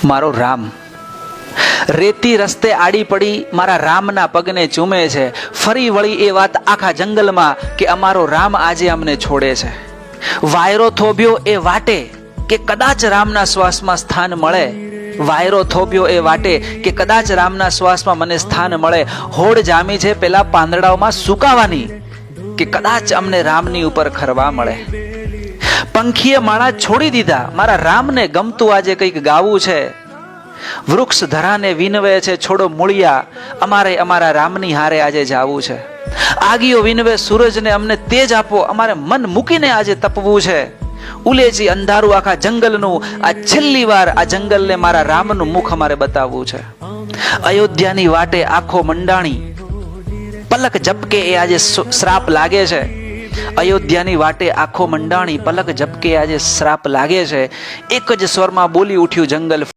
મારો રામ રેતી રસ્તે આડી પડી મારા રામના પગને ચૂમે છે. ફરી વળી એ વાત આખા જંગલમાં કે અમારો રામ આજે અમને છોડે છે. વાયરો થોભ્યો એ વાટે કે કદાચ રામના શ્વાસમાં સ્થાન મળે. વાયરો થોભ્યો એ વાટે કે કદાચ રામના શ્વાસમાં મને સ્થાન મળે. હોડ જામી છે પેલા પાંદડાઓમાં સુકાવાની કે કદાચ અમને રામની ઉપર ખરવા મળે. પંખીએ માળા છોડી દીધા, મારા રામને ગમતું આજે કંઈક ગાવું છે. વૃક્ષ ધરાને વિનવે છે છોડો મૂળિયા, અમારે અમારા રામની હારે આજે જાવું છે. આગીઓ વિનવે સૂરજને અમને તેજ આપો, અમારે મન મૂકીને આજે તપવું છે. ઉલેચી અંધારું આખા જંગલનું, આ છેલ્લી વાર આ જંગલને મારા રામનું મુખ અમારે બતાવવું છે. અયોધ્યાની વાટે આખો મંડાણી, પલક ઝપકે એ આજે શ્રાપ લાગે છે. અયોધ્યાની વાટે આખો મંડાણી, પલક ઝપકે આજે શ્રાપ લાગે છે. એક જ સ્વરમાં બોલી ઉઠ્યું જંગલ.